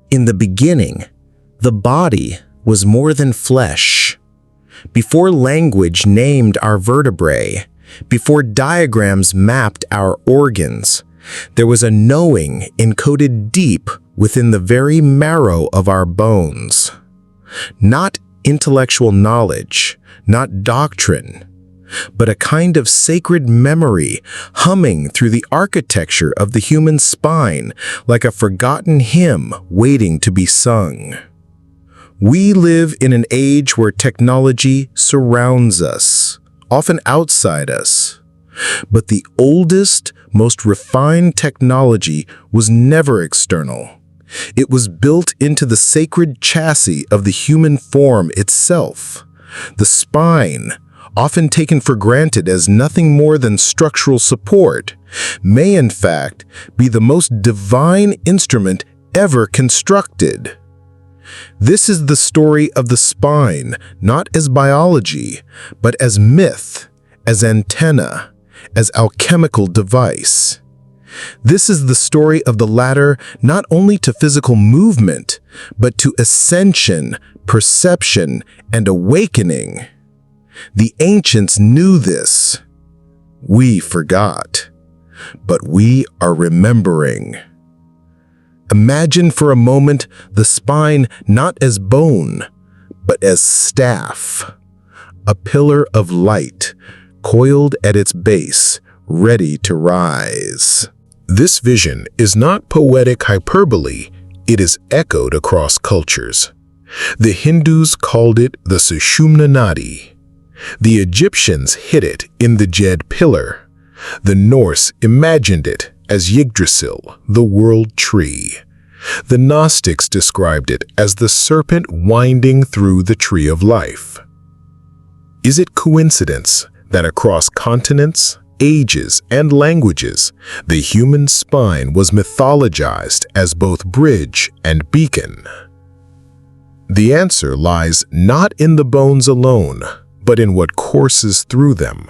In the beginning, the body was more than flesh. Before language named our vertebrae, before diagrams mapped our organs, there was a knowing encoded deep within the very marrow of our bones. Not intellectual knowledge, not doctrine, but a kind of sacred memory humming through the architecture of the human spine like a forgotten hymn waiting to be sung. We live in an age where technology surrounds us, often outside us. But the oldest, most refined technology was never external. It was built into the sacred chassis of the human form itself. The spine, often taken for granted as nothing more than structural support, may in fact be the most divine instrument ever constructed. This is the story of the spine, not as biology, but as myth, as antenna, as alchemical device. This is the story of the ladder not only to physical movement, but to ascension, perception, and awakening. The ancients knew this. We forgot, but we are remembering. Imagine for a moment the spine not as bone, but as staff, a pillar of light, coiled at its base, ready to rise. This vision is not poetic hyperbole, it is echoed across cultures. The Hindus called it the Sushumna Nadi. The Egyptians hid it in the Jed pillar. The Norse imagined it as Yggdrasil, the world tree. The Gnostics described it as the serpent winding through the tree of life. Is it coincidence that across continents, ages, and languages, the human spine was mythologized as both bridge and beacon? The answer lies not in the bones alone, but in what courses through them.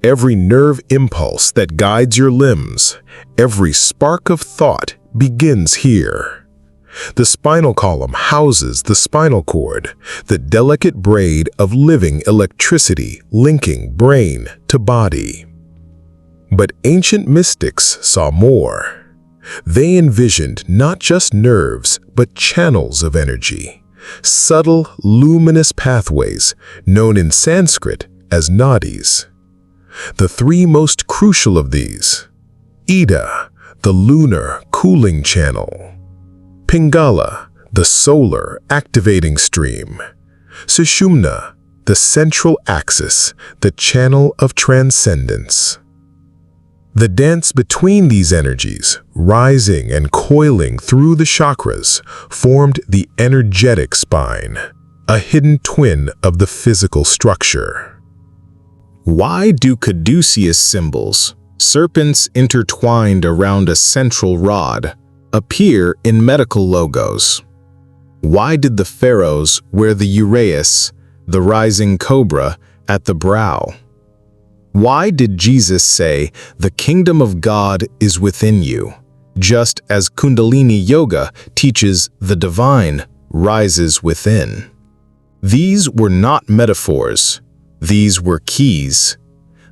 Every nerve impulse that guides your limbs, every spark of thought begins here. The spinal column houses the spinal cord, the delicate braid of living electricity linking brain to body. But ancient mystics saw more. They envisioned not just nerves, but channels of energy, subtle, luminous pathways known in Sanskrit as nadis. The three most crucial of these: Ida, the lunar cooling channel; Pingala, the solar activating stream; Sushumna, the central axis, the channel of transcendence. The dance between these energies, rising and coiling through the chakras, formed the energetic spine, a hidden twin of the physical structure. Why do caduceus symbols, serpents intertwined around a central rod, appear in medical logos? Why did the pharaohs wear the uraeus, the rising cobra, at the brow? Why did Jesus say, "The kingdom of God is within you," just as Kundalini Yoga teaches the divine rises within? These were not metaphors. These were keys.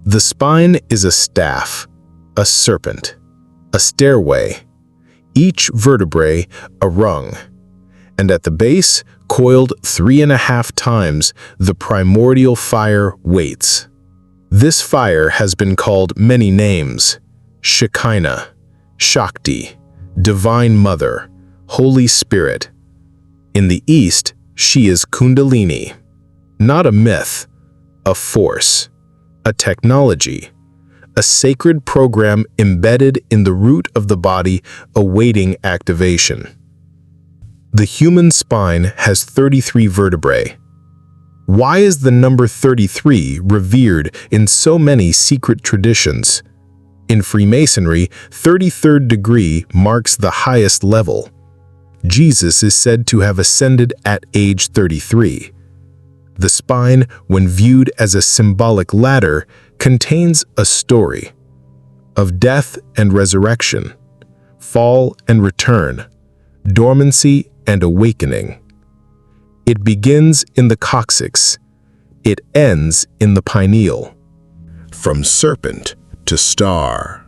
The spine is a staff, a serpent, a stairway, each vertebrae a rung, and at the base, coiled 3.5 times, the primordial fire waits. This fire has been called many names: Shekinah, Shakti, Divine Mother, Holy Spirit. In the East, she is Kundalini, not a myth, a force, a technology, a sacred program embedded in the root of the body awaiting activation. The human spine has 33 vertebrae. Why is the number 33 revered in so many secret traditions? In Freemasonry, 33rd degree marks the highest level. Jesus is said to have ascended at age 33. The spine, when viewed as a symbolic ladder, contains a story of death and resurrection, fall and return, dormancy and awakening. It begins in the coccyx. It ends in the pineal. From serpent to star.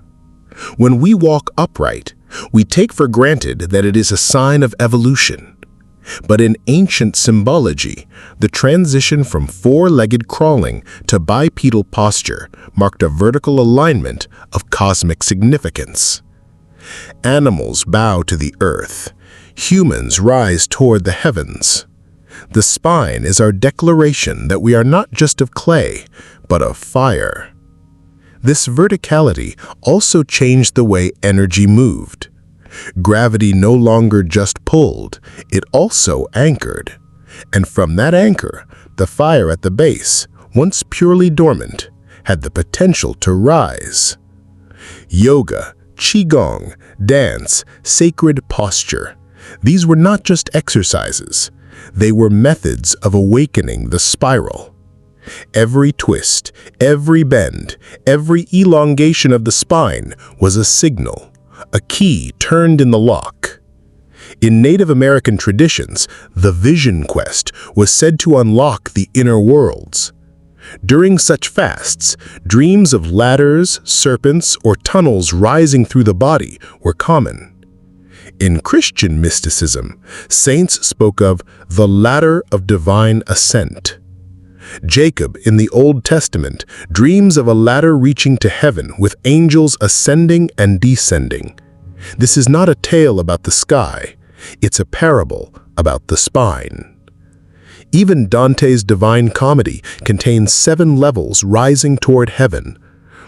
When we walk upright, we take for granted that it is a sign of evolution. But in ancient symbology, the transition from four-legged crawling to bipedal posture marked a vertical alignment of cosmic significance. Animals bow to the earth. Humans rise toward the heavens. The spine is our declaration that we are not just of clay, but of fire. This verticality also changed the way energy moved. Gravity no longer just pulled, it also anchored. And from that anchor, the fire at the base, once purely dormant, had the potential to rise. Yoga, qigong, dance, sacred posture. These were not just exercises. They were methods of awakening the spiral. Every twist, every bend, every elongation of the spine was a signal, a key turned in the lock. In Native American traditions, the vision quest was said to unlock the inner worlds. During such fasts, dreams of ladders, serpents, or tunnels rising through the body were common. In Christian mysticism, saints spoke of the ladder of divine ascent. Jacob in the Old Testament dreams of a ladder reaching to heaven with angels ascending and descending. This is not a tale about the sky, it's a parable about the spine. Even Dante's Divine Comedy contains 7 levels rising toward heaven,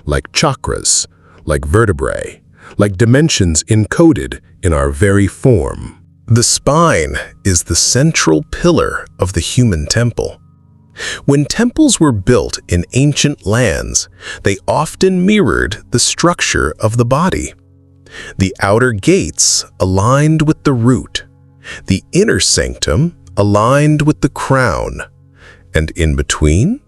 like chakras, like vertebrae, like dimensions encoded in our very form. The spine is the central pillar of the human temple. When temples were built in ancient lands, they often mirrored the structure of the body. The outer gates aligned with the root, the inner sanctum aligned with the crown, and in between,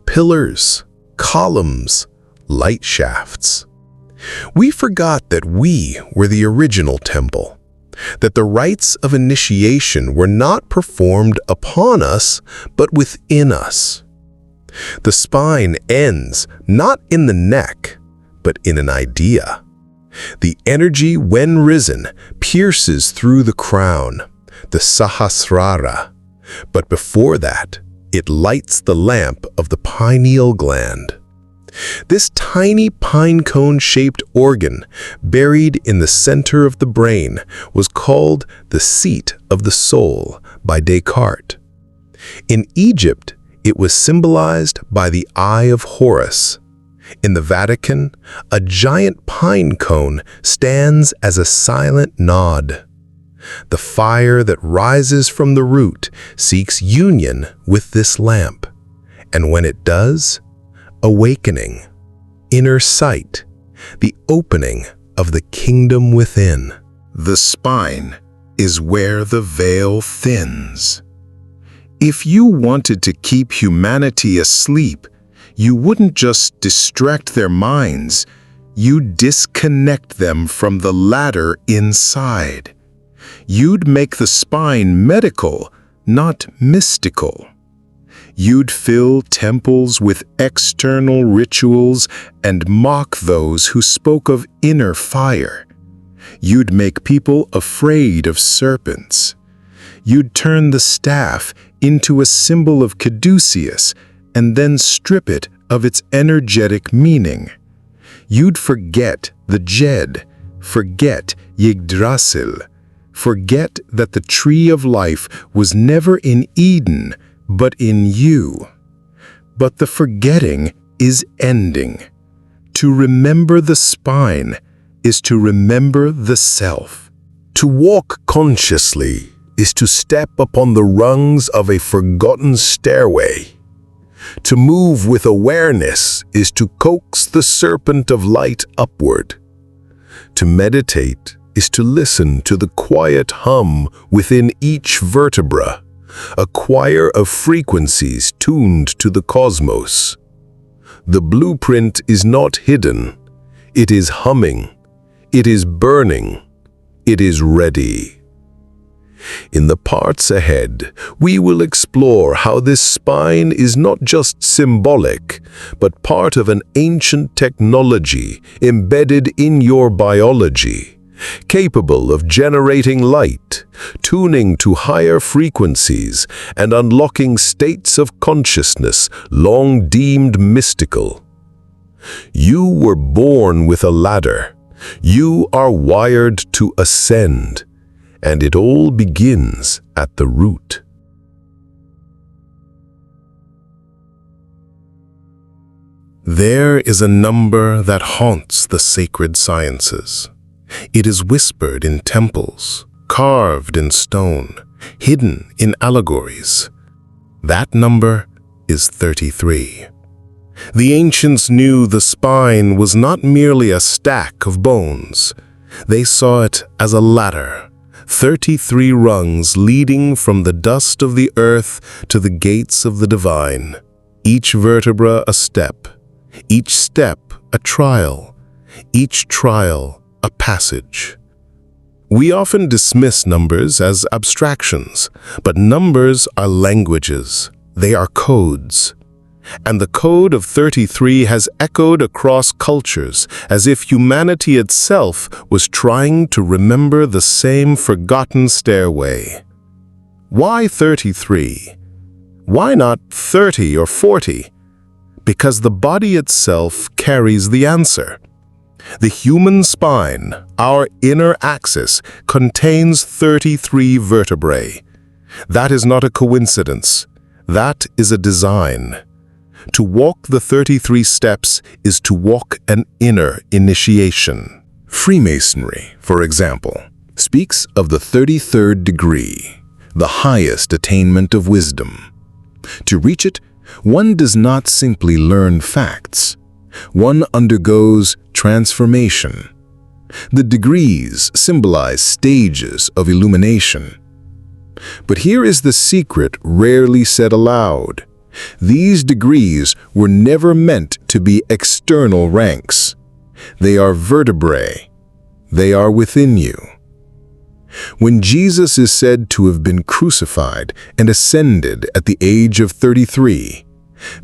pillars, columns, light shafts. We forgot that we were the original temple, that the rites of initiation were not performed upon us, but within us. The spine ends not in the neck, but in an idea. The energy, when risen, pierces through the crown, the Sahasrara, but before that, it lights the lamp of the pineal gland. This tiny pine cone-shaped organ, buried in the center of the brain, was called the seat of the soul by Descartes. In Egypt, it was symbolized by the Eye of Horus. In the Vatican, a giant pine cone stands as a silent nod. The fire that rises from the root seeks union with this lamp, and when it does, awakening, inner sight, the opening of the kingdom within. The spine is where the veil thins. If you wanted to keep humanity asleep, you wouldn't just distract their minds, you'd disconnect them from the ladder inside. You'd make the spine medical, not mystical. You'd fill temples with external rituals and mock those who spoke of inner fire. You'd make people afraid of serpents. You'd turn the staff into a symbol of caduceus and then strip it of its energetic meaning. You'd forget the Jed, forget Yggdrasil, forget that the tree of life was never in Eden, but in you. But the forgetting is ending. To remember the spine is to remember the self. To walk consciously is to step upon the rungs of a forgotten stairway. To move with awareness is to coax the serpent of light upward. To meditate is to listen to the quiet hum within each vertebra, a choir of frequencies tuned to the cosmos. The blueprint is not hidden. It is humming. It is burning. It is ready. In the parts ahead, we will explore how this spine is not just symbolic, but part of an ancient technology embedded in your biology, capable of generating light, tuning to higher frequencies, and unlocking states of consciousness long deemed mystical. You were born with a ladder. You are wired to ascend. And it all begins at the root. There is a number that haunts the sacred sciences. It is whispered in temples, carved in stone, hidden in allegories. That number is 33. The ancients knew the spine was not merely a stack of bones. They saw it as a ladder. 33 rungs leading from the dust of the earth to the gates of the divine. Each vertebra a step, each step a trial, each trial a passage. We often dismiss numbers as abstractions, but numbers are languages. They are codes. And the code of 33 has echoed across cultures as if humanity itself was trying to remember the same forgotten stairway. Why 33? Why not 30 or 40? Because the body itself carries the answer. The human spine, our inner axis, contains 33 vertebrae. That is not a coincidence. That is a design. To walk the 33 steps is to walk an inner initiation. Freemasonry, for example, speaks of the 33rd degree, the highest attainment of wisdom. To reach it, one does not simply learn facts. One undergoes transformation. The degrees symbolize stages of illumination. But here is the secret rarely said aloud. These degrees were never meant to be external ranks. They are vertebrae. They are within you. When Jesus is said to have been crucified and ascended at the age of 33,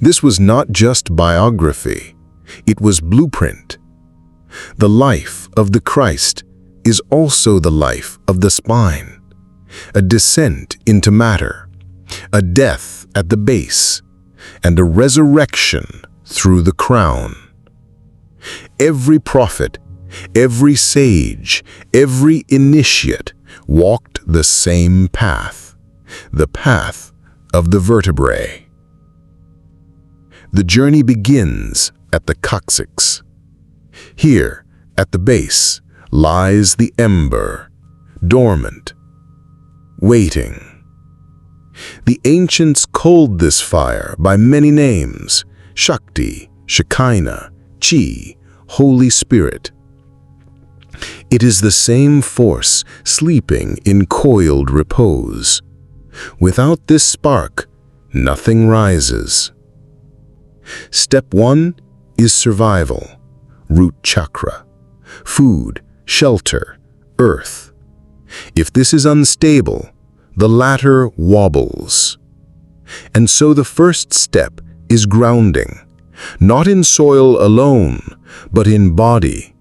this was not just biography. It was blueprint. The life of the Christ is also the life of the spine, a descent into matter, a death at the base, and a resurrection through the crown. Every prophet, every sage, every initiate walked the same path, the path of the vertebrae. The journey begins at the coccyx. Here, at the base, lies the ember, dormant, waiting. The ancients called this fire by many names: Shakti, Shekinah, Chi, Holy Spirit. It is the same force sleeping in coiled repose. Without this spark, nothing rises. Step 1 is survival, root chakra, food, shelter, earth. If this is unstable, the latter wobbles. And so the first step is grounding, not in soil alone, but in body.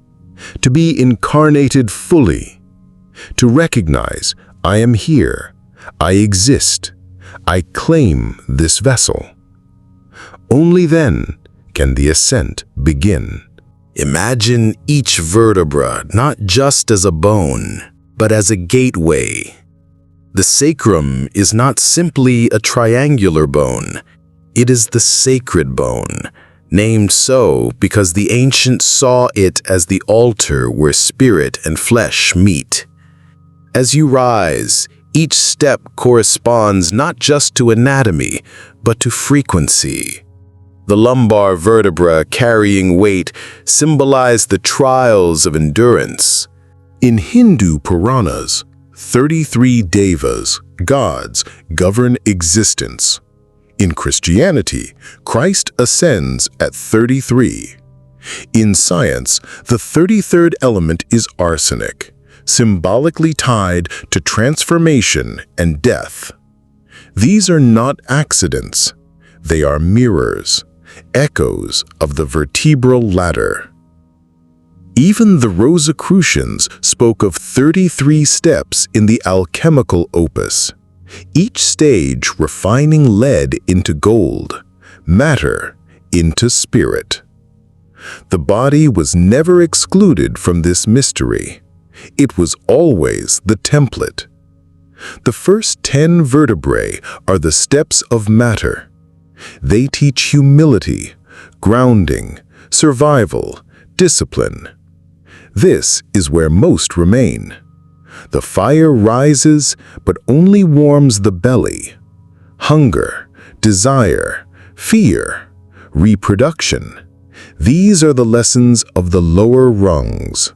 To be incarnated fully, to recognize, I am here, I exist, I claim this vessel. Only then can the ascent begin. Imagine each vertebra not just as a bone, but as a gateway. The sacrum is not simply a triangular bone. It is the sacred bone, named so because the ancients saw it as the altar where spirit and flesh meet. As you rise, each step corresponds not just to anatomy, but to frequency. The lumbar vertebra carrying weight symbolize the trials of endurance. In Hindu Puranas, 33 devas, gods, govern existence. In Christianity, Christ ascends at 33. In science, the 33rd element is arsenic, symbolically tied to transformation and death. These are not accidents. They are mirrors, echoes of the vertebral ladder. Even the Rosicrucians spoke of 33 steps in the alchemical opus, each stage refining lead into gold, matter into spirit. The body was never excluded from this mystery. It was always the template. The first 10 vertebrae are the steps of matter. They teach humility, grounding, survival, discipline. This is where most remain. The fire rises, but only warms the belly. Hunger, desire, fear, reproduction. These are the lessons of the lower rungs.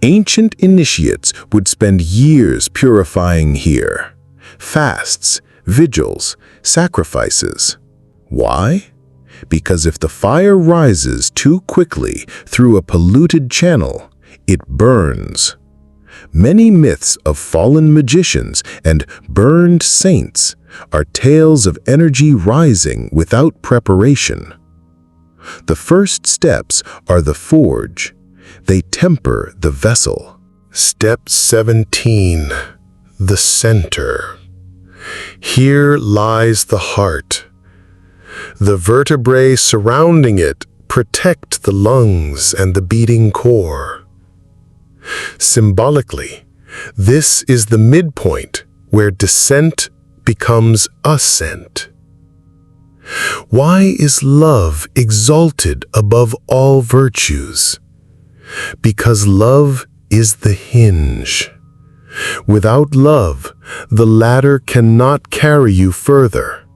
Ancient initiates would spend years purifying here. Fasts, vigils, sacrifices. Why? Because if the fire rises too quickly through a polluted channel, it burns. Many myths of fallen magicians and burned saints are tales of energy rising without preparation. The first steps are the forge. They temper the vessel. Step 17. The center. Here lies the heart. The vertebrae surrounding it protect the lungs and the beating core. Symbolically, this is the midpoint where descent becomes ascent. Why is love exalted above all virtues? Because love is the hinge. Without love, the ladder cannot carry you further.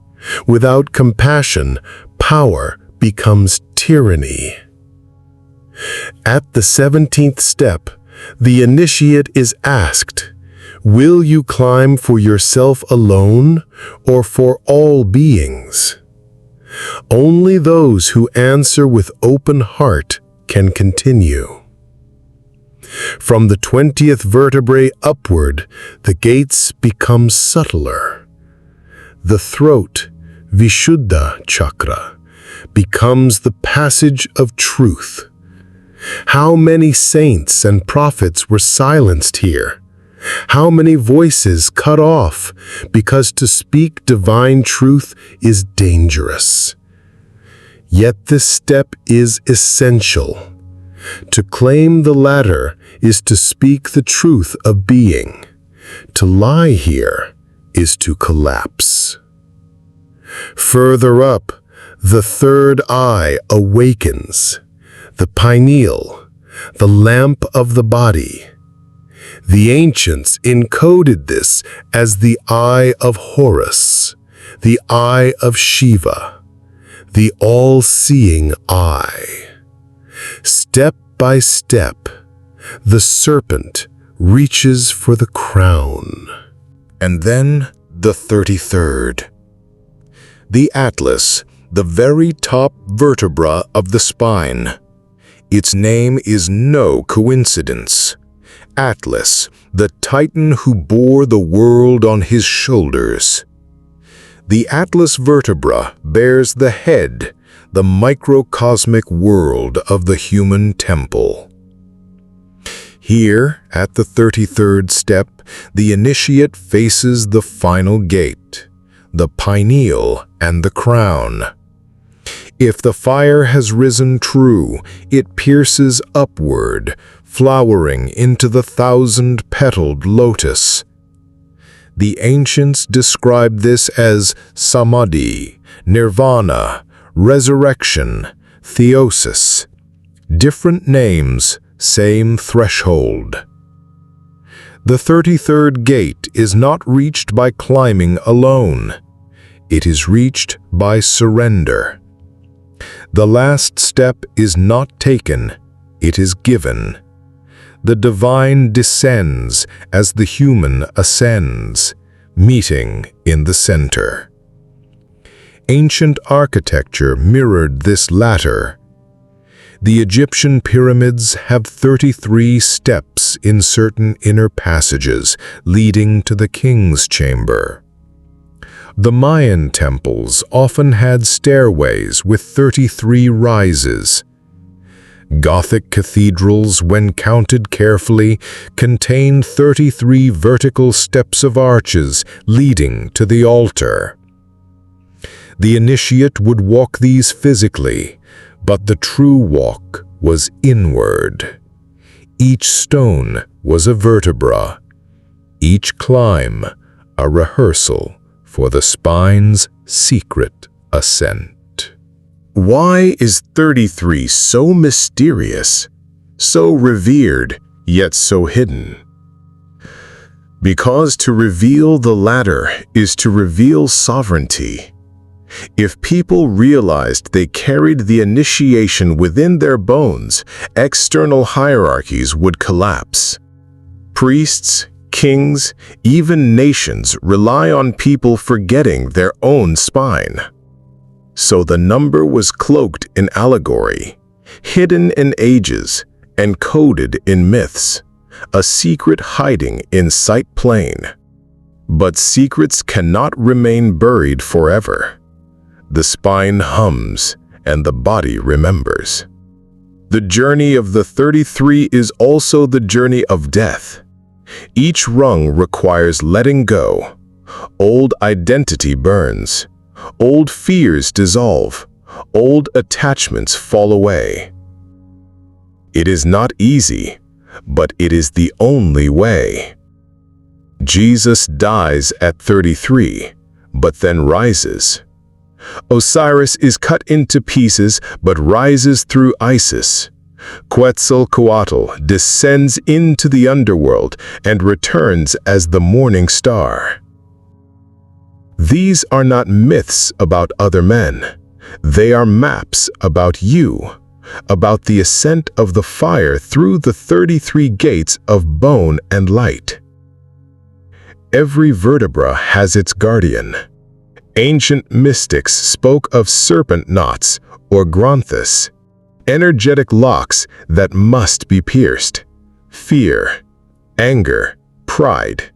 Without compassion, power becomes tyranny. At the 17th step, the initiate is asked, will you climb for yourself alone or for all beings? Only those who answer with open heart can continue. From the 20th vertebrae upward, the gates become subtler. The throat, Vishuddha chakra, becomes the passage of truth. How many saints and prophets were silenced here? How many voices cut off because to speak divine truth is dangerous? Yet this step is essential. To claim the ladder is to speak the truth of being. To lie here is to collapse. Further up, the third eye awakens. The pineal, the lamp of the body. The ancients encoded this as the eye of Horus, the eye of Shiva, the all-seeing eye. Step by step, the serpent reaches for the crown. And then the 33rd. The atlas, the very top vertebra of the spine. Its name is no coincidence. Atlas, the titan who bore the world on his shoulders. The atlas vertebra bears the head, the microcosmic world of the human temple. Here, at the 33rd step, the initiate faces the final gate, the pineal and the crown. If the fire has risen true, it pierces upward, flowering into the 1,000-petaled lotus. The ancients described this as samadhi, nirvana, resurrection, theosis. Different names, same threshold. The 33rd gate is not reached by climbing alone. It is reached by surrender. The last step is not taken, it is given. The divine descends as the human ascends, meeting in the center. Ancient architecture mirrored this latter. The Egyptian pyramids have 33 steps steps in certain inner passages leading to the king's chamber. The Mayan temples often had stairways with 33 rises. Gothic cathedrals, when counted carefully, contained 33 vertical steps of arches leading to the altar. The initiate would walk these physically, but the true walk was inward. Each stone was a vertebra, each climb a rehearsal for the spine's secret ascent. Why is 33 so mysterious, so revered, yet so hidden? Because to reveal the latter is to reveal sovereignty. If people realized they carried the initiation within their bones, external hierarchies would collapse. Priests, kings, even nations rely on people forgetting their own spine. So the number was cloaked in allegory, hidden in ages, and coded in myths, a secret hiding in sight plain. But secrets cannot remain buried forever. The spine hums, and the body remembers. The journey of the 33 is also the journey of death. Each rung requires letting go. Old identity burns. Old fears dissolve. Old attachments fall away. It is not easy, but it is the only way. Jesus dies at 33, but then rises. Osiris is cut into pieces, but rises through Isis. Quetzalcoatl descends into the underworld and returns as the morning star. These are not myths about other men. They are maps about you, about the ascent of the fire through the 33 gates of bone and light. Every vertebra has its guardian. Ancient mystics spoke of serpent knots, or granthis, energetic locks that must be pierced. Fear, anger, pride.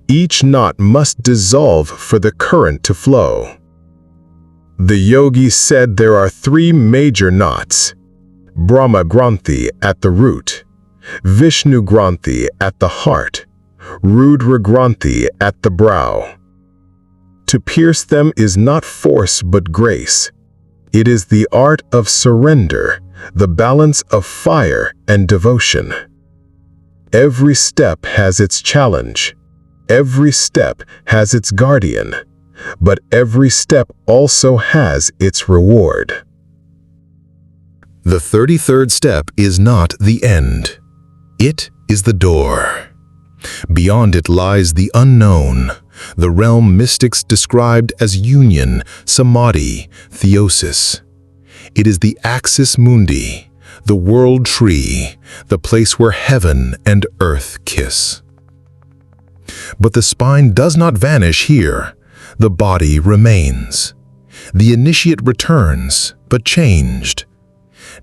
Each knot must dissolve for the current to flow. The yogis said there are 3 major knots: Brahma Granthi at the root, Vishnu Granthi at the heart, Rudra Granthi at the brow. To pierce them is not force but grace. It is the art of surrender, the balance of fire and devotion. Every step has its challenge. Every step has its guardian. But every step also has its reward. The 33rd step is not the end. It is the door. Beyond it lies the unknown, the realm mystics described as union, samadhi, theosis. It is the Axis Mundi, the world tree, the place where heaven and earth kiss. But the spine does not vanish here. The body remains. The initiate returns, but changed.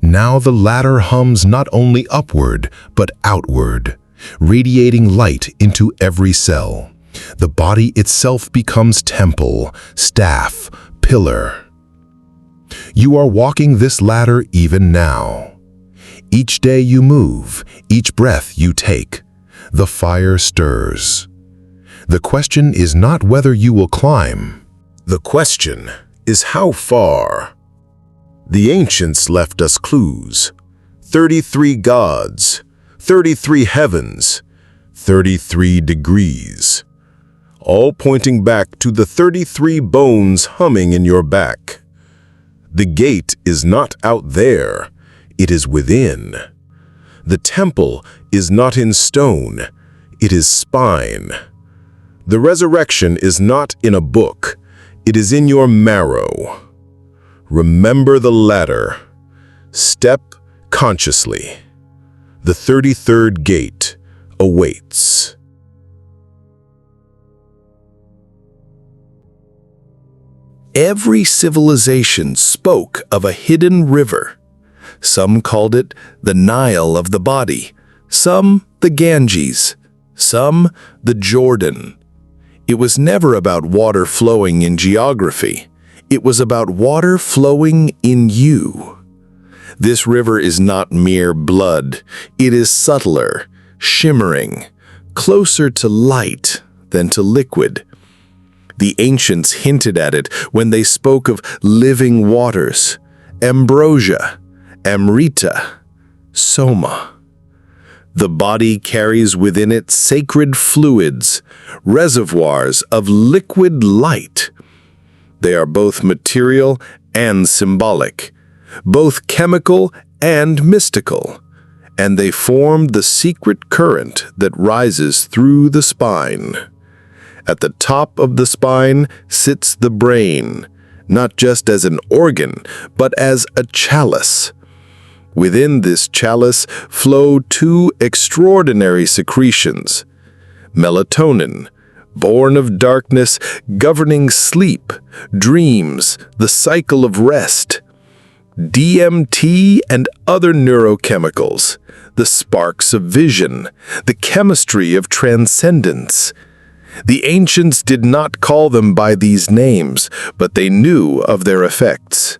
Now the ladder hums not only upward, but outward, radiating light into every cell. The body itself becomes temple, staff, pillar. You are walking this ladder even now. Each day you move, each breath you take, the fire stirs. The question is not whether you will climb. The question is how far. The ancients left us clues. 33 gods, 33 heavens, 33 degrees. All pointing back to the 33 bones humming in your back. The gate is not out there, it is within. The temple is not in stone, it is spine. The resurrection is not in a book, it is in your marrow. Remember the ladder. Step consciously. The 33rd gate awaits. Every civilization spoke of a hidden river. Some called it the Nile of the body, some the Ganges, some the Jordan. It was never about water flowing in geography. It was about water flowing in you. This river is not mere blood. It is subtler, shimmering, closer to light than to liquid. The ancients hinted at it when they spoke of living waters, ambrosia, amrita, soma. The body carries within it sacred fluids, reservoirs of liquid light. They are both material and symbolic, both chemical and mystical, and they form the secret current that rises through the spine. At the top of the spine sits the brain, not just as an organ, but as a chalice. Within this chalice flow two extraordinary secretions: melatonin, born of darkness, governing sleep, dreams, the cycle of rest; DMT and other neurochemicals, the sparks of vision, the chemistry of transcendence. The ancients did not call them by these names, but they knew of their effects.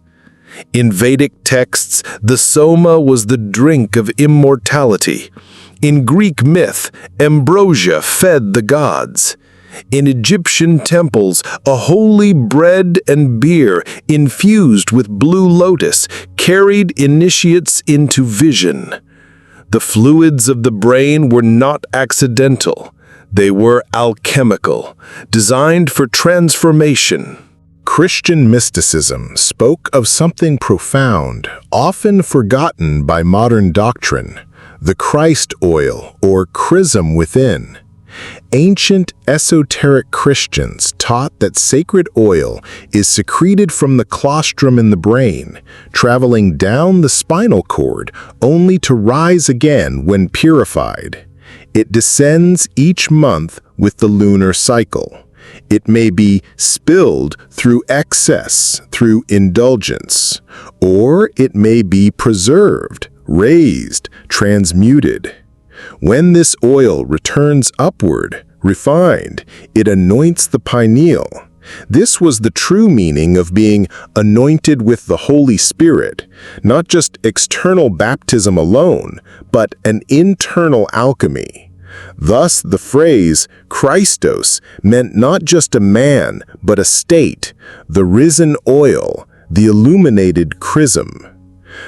In Vedic texts, the soma was the drink of immortality. In Greek myth, ambrosia fed the gods. In Egyptian temples, a holy bread and beer infused with blue lotus carried initiates into vision. The fluids of the brain were not accidental. They were alchemical, designed for transformation. Christian mysticism spoke of something profound, often forgotten by modern doctrine: the Christ oil, or chrism within. Ancient esoteric Christians taught that sacred oil is secreted from the colostrum in the brain, traveling down the spinal cord only to rise again when purified. It descends each month with the lunar cycle. It may be spilled through excess, through indulgence, or it may be preserved, raised, transmuted. When this oil returns upward, refined, it anoints the pineal. This was the true meaning of being anointed with the Holy Spirit, not just external baptism alone, but an internal alchemy. Thus, the phrase Christos meant not just a man, but a state, the risen oil, the illuminated chrism.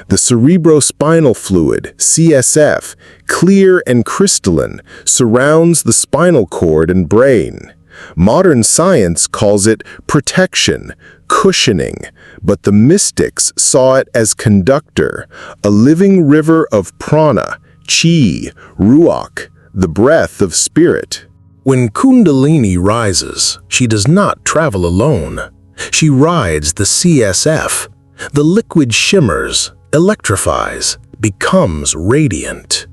The cerebrospinal fluid, CSF, clear and crystalline, surrounds the spinal cord and brain. Modern science calls it protection, cushioning, but the mystics saw it as conductor, a living river of prana, chi, ruach, the breath of spirit. When Kundalini rises, she does not travel alone. She rides the CSF. The liquid shimmers, electrifies, becomes radiant.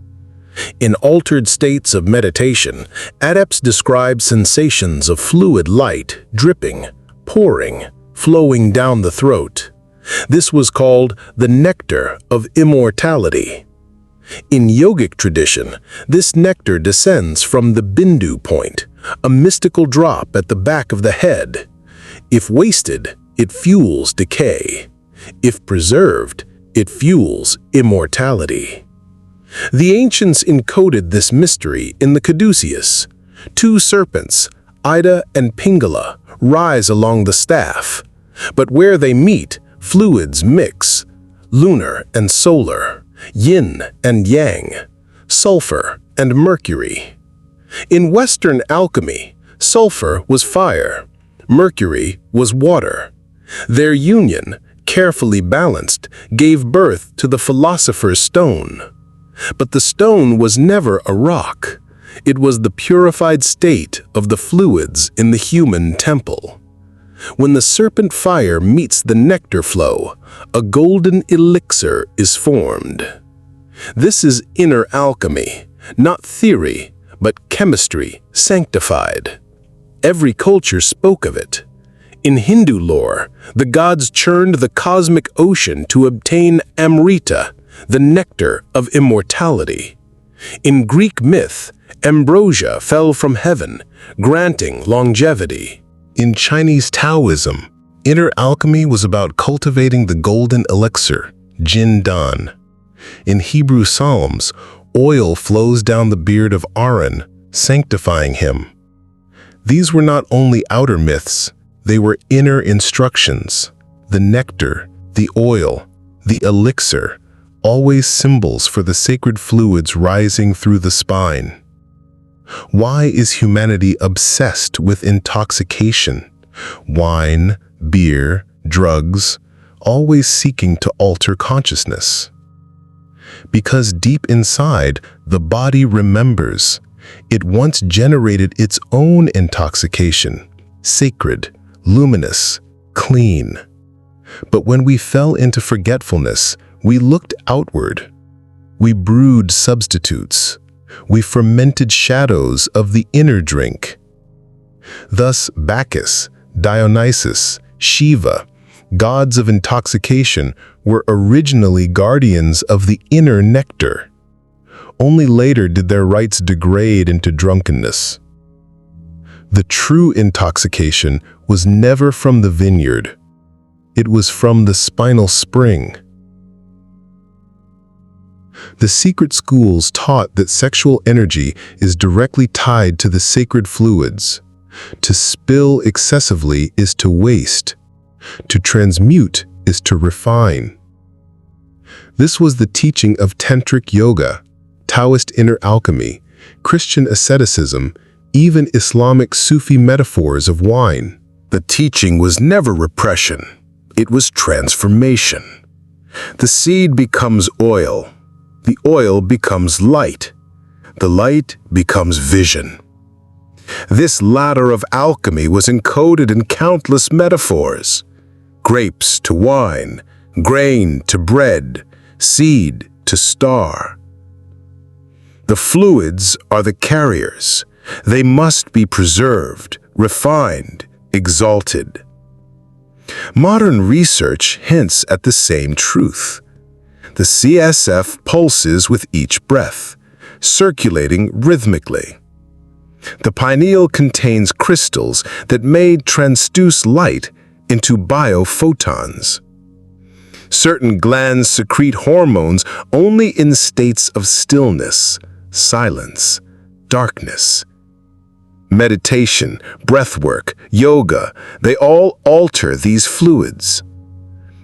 In altered states of meditation, adepts describe sensations of fluid light dripping, pouring, flowing down the throat. This was called the nectar of immortality. In yogic tradition, this nectar descends from the bindu point, a mystical drop at the back of the head. If wasted, it fuels decay. If preserved, it fuels immortality. The ancients encoded this mystery in the caduceus. Two serpents, Ida and Pingala, rise along the staff. But where they meet, fluids mix: lunar and solar, yin and yang, sulfur and mercury. In Western alchemy, sulfur was fire, mercury was water. Their union, carefully balanced, gave birth to the philosopher's stone. But the stone was never a rock. It was the purified state of the fluids in the human temple. When the serpent fire meets the nectar flow, a golden elixir is formed. This is inner alchemy, not theory, but chemistry sanctified. Every culture spoke of it. In Hindu lore, the gods churned the cosmic ocean to obtain amrita, the nectar of immortality. In Greek myth, ambrosia fell from heaven, granting longevity. In Chinese Taoism, inner alchemy was about cultivating the golden elixir, Jin Dan. In Hebrew Psalms, oil flows down the beard of Aaron, sanctifying him. These were not only outer myths, they were inner instructions. The nectar, the oil, the elixir, always symbols for the sacred fluids rising through the spine. Why is humanity obsessed with intoxication? Wine, beer, drugs, always seeking to alter consciousness. Because deep inside, the body remembers. It once generated its own intoxication, sacred, luminous, clean. But when we fell into forgetfulness, we looked outward. We brewed substitutes. We fermented shadows of the inner drink. Thus, Bacchus, Dionysus, Shiva, gods of intoxication, were originally guardians of the inner nectar. Only later did their rites degrade into drunkenness. The true intoxication was never from the vineyard. It was from the spinal spring. The secret schools taught that sexual energy is directly tied to the sacred fluids. To spill excessively is to waste. To transmute is to refine. This was the teaching of tantric yoga, Taoist inner alchemy, Christian asceticism, even Islamic Sufi metaphors of wine. The teaching was never repression. It was transformation. The seed becomes oil. The oil becomes light. The light becomes vision. This ladder of alchemy was encoded in countless metaphors. Grapes to wine, grain to bread, seed to star. The fluids are the carriers. They must be preserved, refined, exalted. Modern research hints at the same truth. The CSF pulses with each breath, circulating rhythmically. The pineal contains crystals that may transduce light into biophotons. Certain glands secrete hormones only in states of stillness, silence, darkness. Meditation, breathwork, yoga, they all alter these fluids.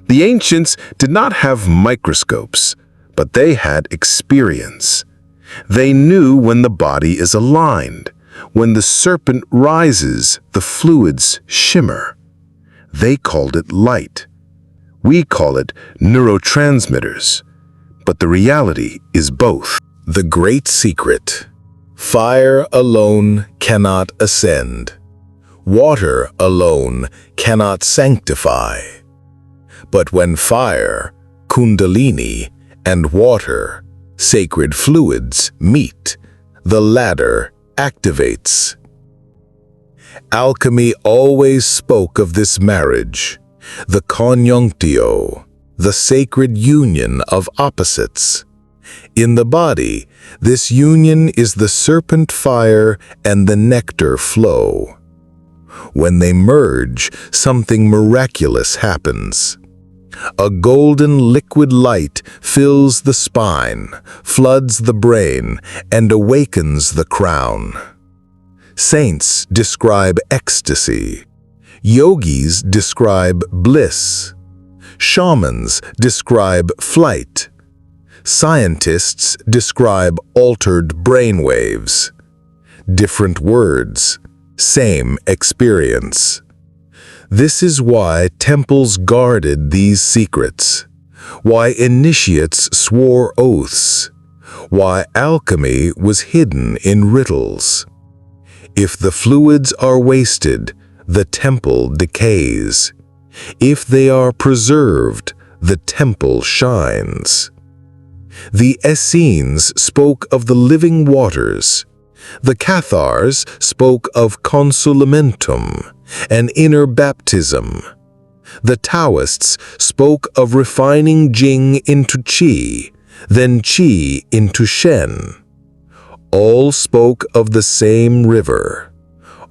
The ancients did not have microscopes, but they had experience. They knew when the body is aligned. When the serpent rises, the fluids shimmer. They called it light. We call it neurotransmitters. But the reality is both. The great secret. Fire alone cannot ascend. Water alone cannot sanctify. But when fire, Kundalini, and water, sacred fluids, meet, the ladder activates. Alchemy always spoke of this marriage, the conjunctio, the sacred union of opposites. In the body, this union is the serpent fire and the nectar flow. When they merge, something miraculous happens. A golden liquid light fills the spine, floods the brain, and awakens the crown. Saints describe ecstasy. Yogis describe bliss. Shamans describe flight. Scientists describe altered brainwaves. Different words, same experience. This is why temples guarded these secrets, why initiates swore oaths, why alchemy was hidden in riddles. If the fluids are wasted, the temple decays. If they are preserved, the temple shines. The Essenes spoke of the living waters. The Cathars spoke of consolamentum, an inner baptism. The Taoists spoke of refining Jing into Qi, then Qi into Shen. All spoke of the same river.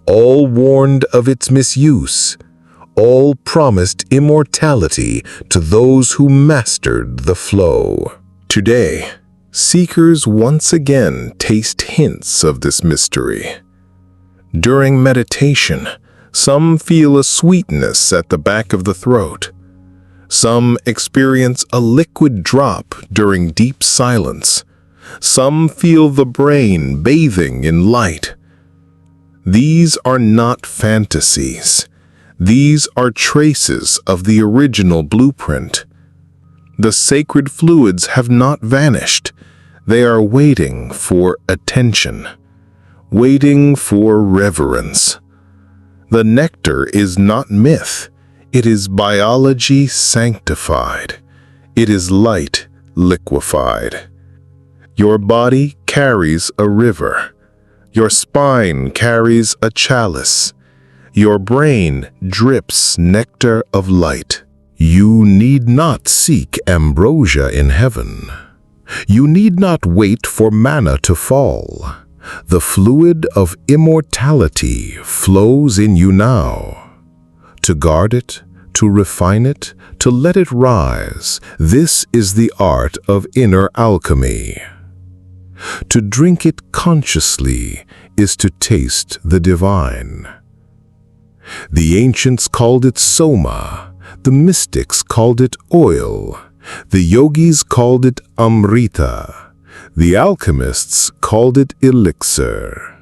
All warned of its misuse. All promised immortality to those who mastered the flow. Today, seekers once again taste hints of this mystery. During meditation, some feel a sweetness at the back of the throat. Some experience a liquid drop during deep silence. Some feel the brain bathing in light. These are not fantasies. These are traces of the original blueprint. The sacred fluids have not vanished. They are waiting for attention, waiting for reverence. The nectar is not myth. It is biology sanctified. It is light liquefied. Your body carries a river. Your spine carries a chalice. Your brain drips nectar of light. You need not seek ambrosia in heaven. You need not wait for manna to fall. The fluid of immortality flows in you now. To guard it, to refine it, to let it rise, this is the art of inner alchemy. To drink it consciously is to taste the divine. The ancients called it soma, the mystics called it oil, the yogis called it amrita, the alchemists called it elixir.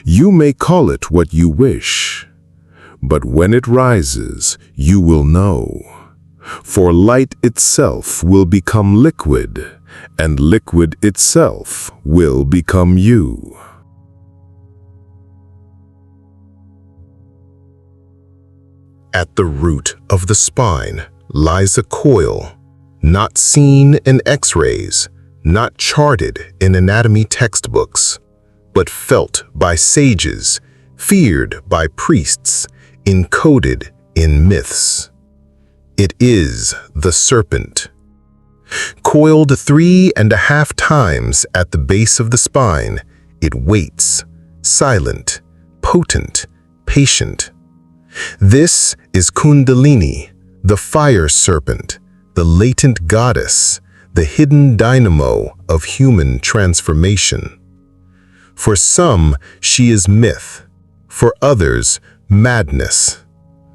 You may call it what you wish, but when it rises, you will know. For light itself will become liquid, and liquid itself will become you. At the root of the spine lies a coil, not seen in X-rays, not charted in anatomy textbooks, but felt by sages, feared by priests, encoded in myths. It is the serpent. Coiled 3.5 times at the base of the spine, it waits, silent, potent, patient. This is Kundalini, the fire serpent, the latent goddess, the hidden dynamo of human transformation. For some, she is myth. For others, madness.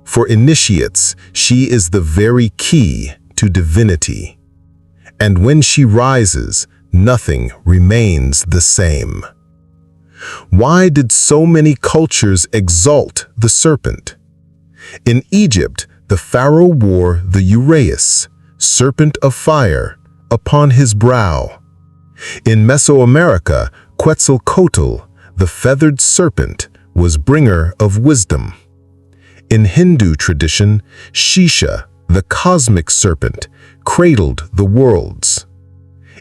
For initiates, she is the very key to divinity. And when she rises, nothing remains the same. Why did so many cultures exalt the serpent? In Egypt, the pharaoh wore the uraeus, serpent of fire, upon his brow. In Mesoamerica, Quetzalcoatl, the feathered serpent, was bringer of wisdom. In Hindu tradition, Shisha, the cosmic serpent, cradled the worlds.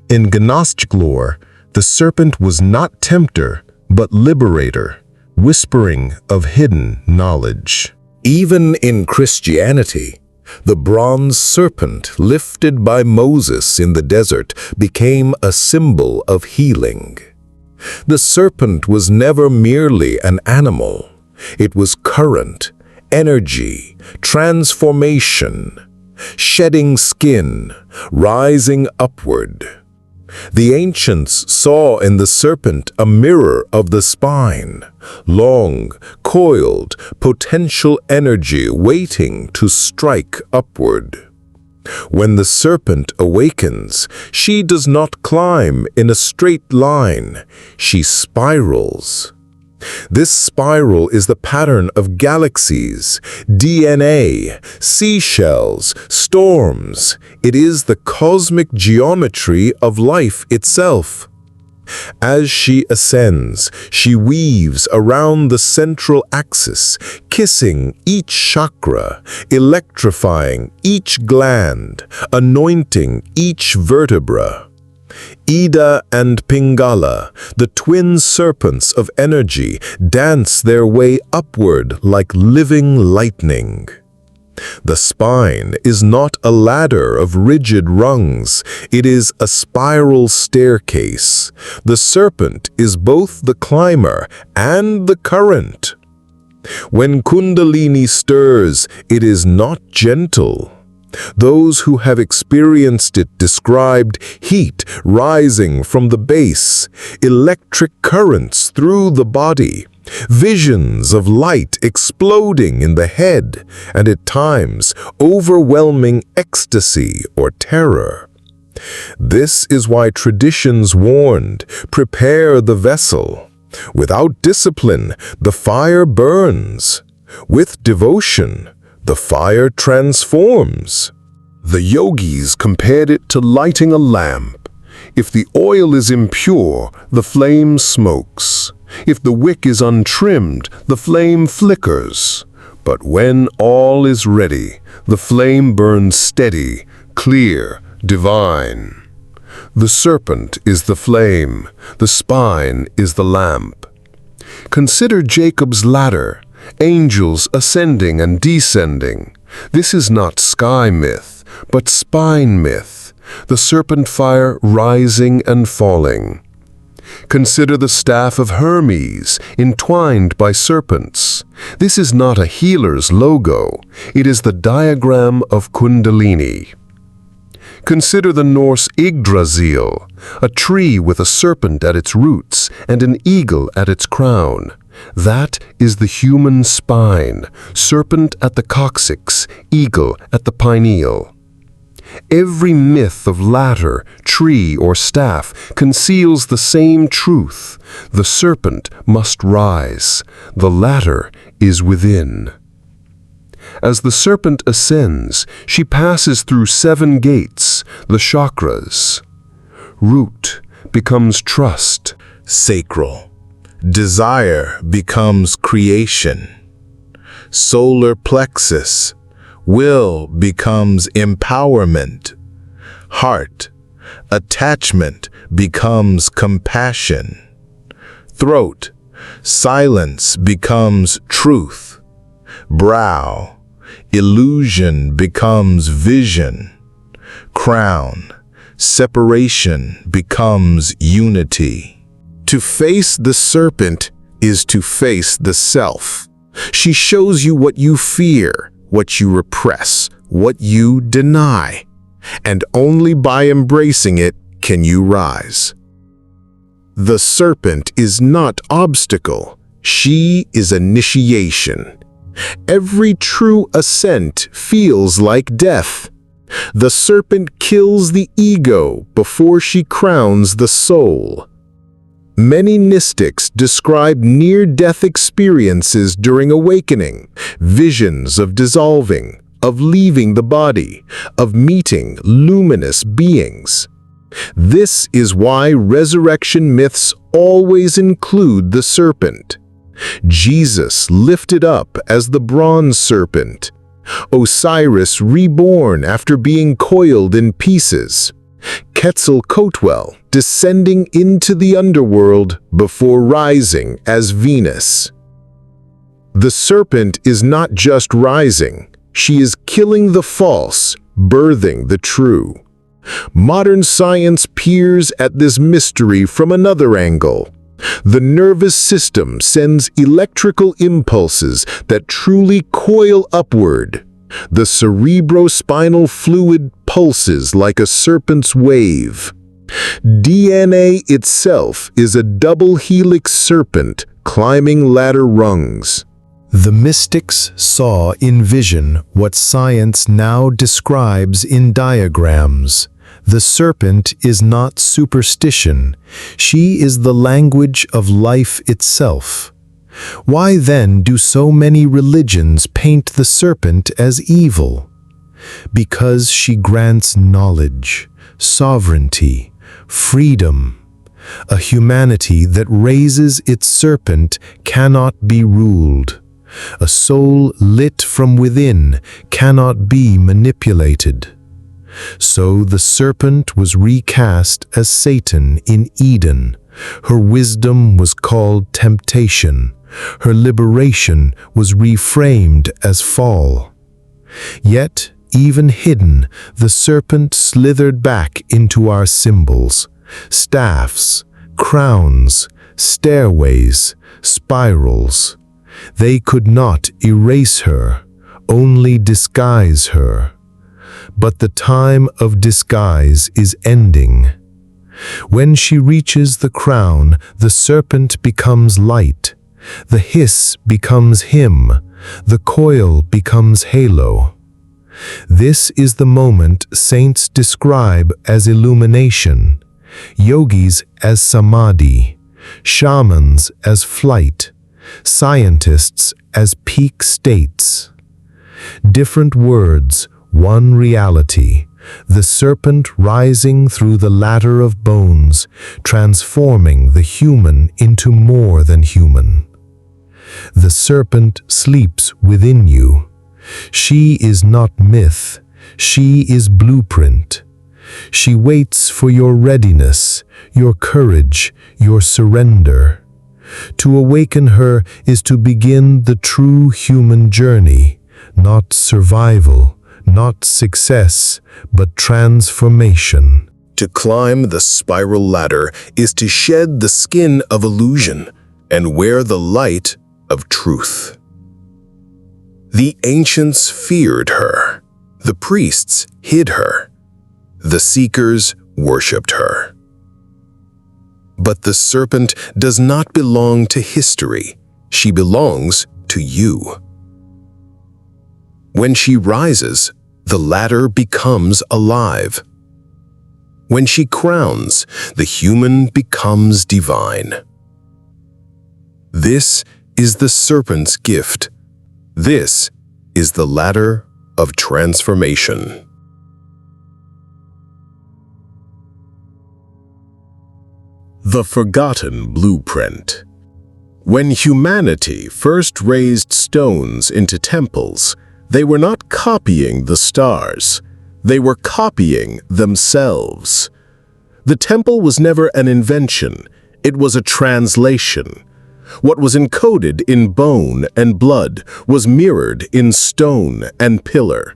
In Gnostic lore, the serpent was not tempter, but liberator, whispering of hidden knowledge. Even in Christianity, the bronze serpent lifted by Moses in the desert became a symbol of healing. The serpent was never merely an animal. It was current, energy, transformation, shedding skin, rising upward. The ancients saw in the serpent a mirror of the spine, long, coiled, potential energy waiting to strike upward. When the serpent awakens, she does not climb in a straight line, she spirals. This spiral is the pattern of galaxies, DNA, seashells, storms. It is the cosmic geometry of life itself. As she ascends, she weaves around the central axis, kissing each chakra, electrifying each gland, anointing each vertebra. Ida and Pingala, the twin serpents of energy, dance their way upward like living lightning. The spine is not a ladder of rigid rungs, it is a spiral staircase. The serpent is both the climber and the current. When Kundalini stirs, it is not gentle. Those who have experienced it described heat rising from the base, electric currents through the body, visions of light exploding in the head, and at times overwhelming ecstasy or terror. This is why traditions warned, prepare the vessel. Without discipline, the fire burns. With devotion, the fire transforms. The yogis compared it to lighting a lamp. If the oil is impure, the flame smokes. If the wick is untrimmed, the flame flickers. But when all is ready, the flame burns steady, clear, divine. The serpent is the flame, the spine is the lamp. Consider Jacob's ladder, angels ascending and descending. This is not sky myth, but spine myth, the serpent fire rising and falling. Consider the staff of Hermes, entwined by serpents. This is not a healer's logo, it is the diagram of Kundalini. Consider the Norse Yggdrasil, a tree with a serpent at its roots and an eagle at its crown. That is the human spine, serpent at the coccyx, eagle at the pineal. Every myth of ladder, tree, or staff conceals the same truth. The serpent must rise. The ladder is within. As the serpent ascends, she passes through 7 gates, the chakras. Root becomes trust. Sacral. Desire becomes creation. Solar plexus. Will becomes empowerment. Heart. Attachment becomes compassion. Throat. Silence becomes truth. Brow. Illusion becomes vision. Crown. Separation becomes unity. To face the serpent is to face the self. She shows you what you fear, what you repress, what you deny. And only by embracing it can you rise. The serpent is not obstacle. She is initiation. Every true ascent feels like death. The serpent kills the ego before she crowns the soul. Many mystics describe near-death experiences during awakening, visions of dissolving, of leaving the body, of meeting luminous beings. This is why resurrection myths always include the serpent. Jesus lifted up as the bronze serpent. Osiris reborn after being coiled in pieces. Quetzalcoatl descending into the underworld before rising as Venus. The serpent is not just rising, she is killing the false, birthing the true. Modern science peers at this mystery from another angle. The nervous system sends electrical impulses that truly coil upward. The cerebrospinal fluid pulses like a serpent's wave. DNA itself is a double helix serpent climbing ladder rungs. The mystics saw in vision what science now describes in diagrams. The serpent is not superstition. She is the language of life itself. Why then do so many religions paint the serpent as evil? Because she grants knowledge, sovereignty, freedom. A humanity that raises its serpent cannot be ruled. A soul lit from within cannot be manipulated. So the serpent was recast as Satan in Eden. Her wisdom was called temptation. Her liberation was reframed as fall. Yet, even hidden, the serpent slithered back into our symbols, staffs, crowns, stairways, spirals. They could not erase her, only disguise her. But the time of disguise is ending. When she reaches the crown, the serpent becomes light. The hiss becomes hymn. The coil becomes halo. This is the moment saints describe as illumination, yogis as samadhi, shamans as flight, scientists as peak states. Different words, one reality, the serpent rising through the ladder of bones, transforming the human into more than human. The serpent sleeps within you. She is not myth, she is blueprint. She waits for your readiness, your courage, your surrender. To awaken her is to begin the true human journey, not survival, not success, but transformation. To climb the spiral ladder is to shed the skin of illusion and wear the light of truth. The ancients feared her. The priests hid her. The seekers worshipped her. But the serpent does not belong to history. She belongs to you. When she rises, the ladder becomes alive. When she crowns, the human becomes divine. This is the serpent's gift. This is the ladder of transformation. The Forgotten Blueprint. When humanity first raised stones into temples, they were not copying the stars. They were copying themselves. The temple was never an invention. It was a translation. What was encoded in bone and blood was mirrored in stone and pillar.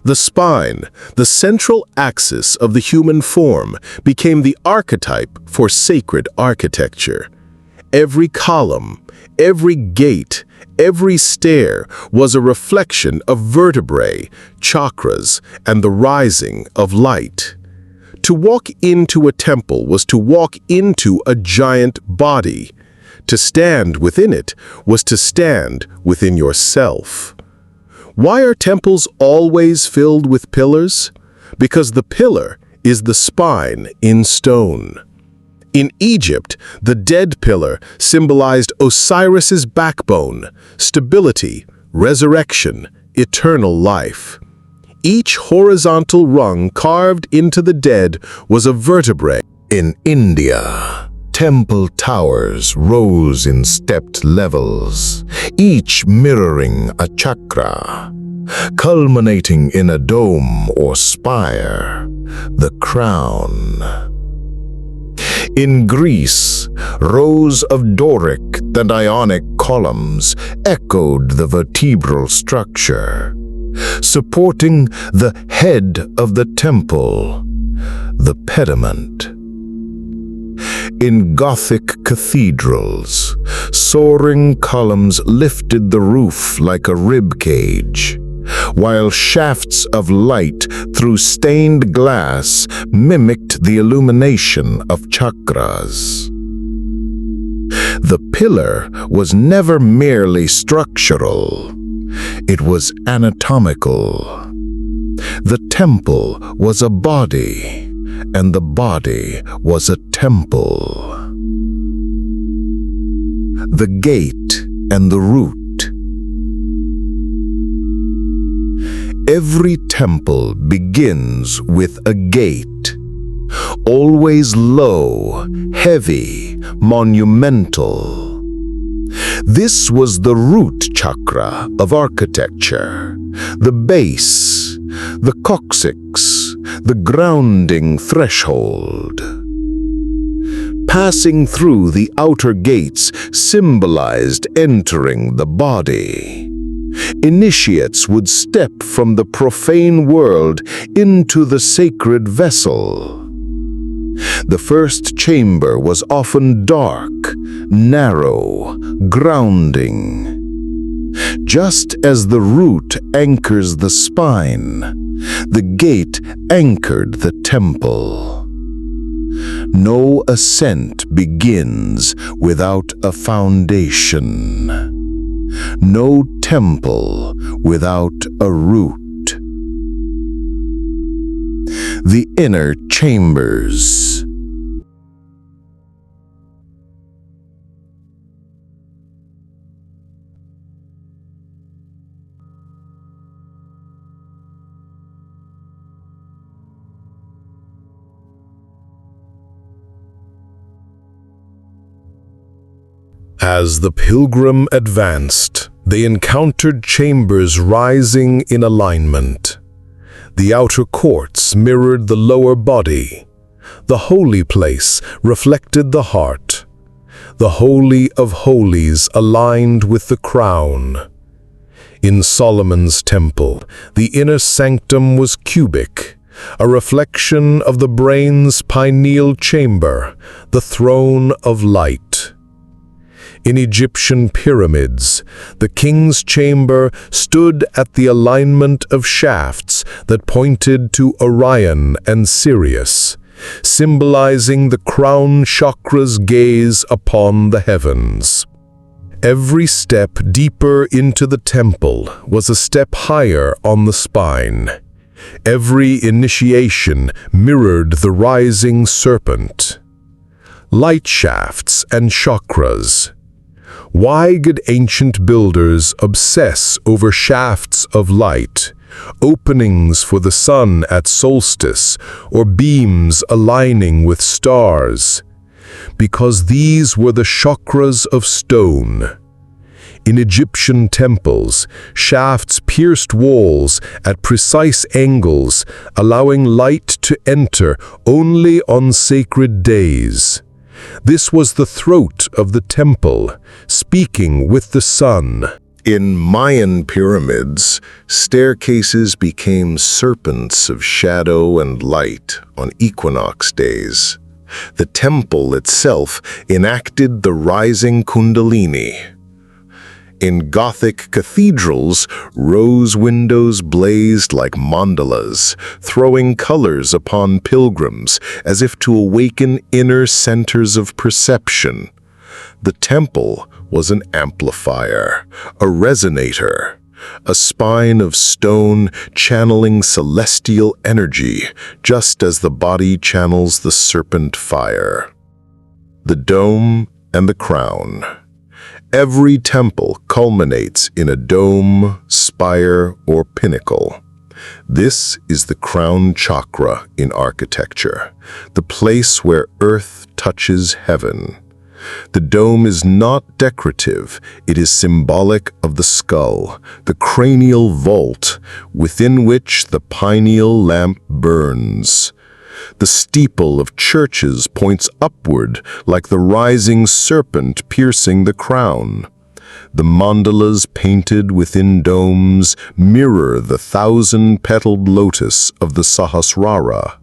The spine, the central axis of the human form, became the archetype for sacred architecture. Every column, every gate, every stair was a reflection of vertebrae, chakras, and the rising of light. To walk into a temple was to walk into a giant body. To stand within it was to stand within yourself. Why are temples always filled with pillars? Because the pillar is the spine in stone. In Egypt, the dead pillar symbolized Osiris's backbone, stability, resurrection, eternal life. Each horizontal rung carved into the dead was a vertebrae. In India, temple towers rose in stepped levels, each mirroring a chakra, culminating in a dome or spire, the crown. In Greece, rows of Doric and Ionic columns echoed the vertebral structure, supporting the head of the temple, the pediment. In Gothic cathedrals, soaring columns lifted the roof like a rib cage, while shafts of light through stained glass mimicked the illumination of chakras. The pillar was never merely structural. It was anatomical. The temple was a body, and the body was a temple. The gate and the root. Every temple begins with a gate, always low, heavy, monumental. This was the root chakra of architecture, the base, the coccyx, the grounding threshold. Passing through the outer gates symbolized entering the body. Initiates would step from the profane world into the sacred vessel. The first chamber was often dark, narrow, grounding. Just as the root anchors the spine, the gate anchored the temple. No ascent begins without a foundation. No temple without a root. The inner chambers. As the pilgrim advanced, they encountered chambers rising in alignment. The outer courts mirrored the lower body. The holy place reflected the heart. The Holy of Holies aligned with the crown. In Solomon's temple, the inner sanctum was cubic, a reflection of the brain's pineal chamber, the throne of light. In Egyptian pyramids, the king's chamber stood at the alignment of shafts that pointed to Orion and Sirius, symbolizing the crown chakra's gaze upon the heavens. Every step deeper into the temple was a step higher on the spine. Every initiation mirrored the rising serpent. Light shafts and chakras. Why did ancient builders obsess over shafts of light, openings for the sun at solstice, or beams aligning with stars? Because these were the chakras of stone. In Egyptian temples, shafts pierced walls at precise angles, allowing light to enter only on sacred days. This was the throat of the temple, speaking with the sun. In Mayan pyramids, staircases became serpents of shadow and light on equinox days. The temple itself enacted the rising Kundalini. In Gothic cathedrals, rose windows blazed like mandalas, throwing colors upon pilgrims as if to awaken inner centers of perception. The temple was an amplifier, a resonator, a spine of stone channeling celestial energy, just as the body channels the serpent fire. The dome and the crown. Every temple culminates in a dome, spire, or pinnacle. This is the crown chakra in architecture, the place where earth touches heaven. The dome is not decorative, it is symbolic of the skull, the cranial vault within which the pineal lamp burns. The steeple of churches points upward like the rising serpent piercing the crown. The mandalas painted within domes mirror the 1,000-petaled lotus of the Sahasrara.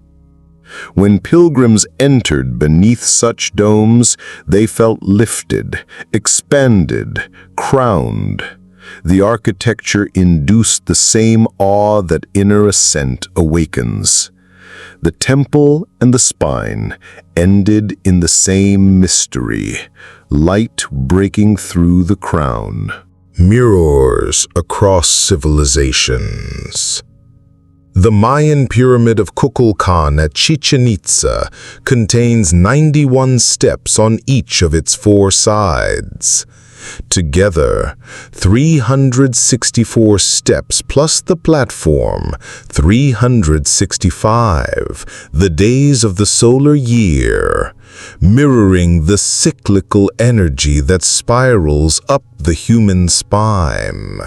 When pilgrims entered beneath such domes, they felt lifted, expanded, crowned. The architecture induced the same awe that inner ascent awakens. The temple and the spine ended in the same mystery, light breaking through the crown. Mirrors across civilizations. The Mayan pyramid of Kukulkan at Chichen Itza contains 91 steps on each of its 4 sides. Together, 364 steps plus the platform, 365, the days of the solar year, mirroring the cyclical energy that spirals up the human spine.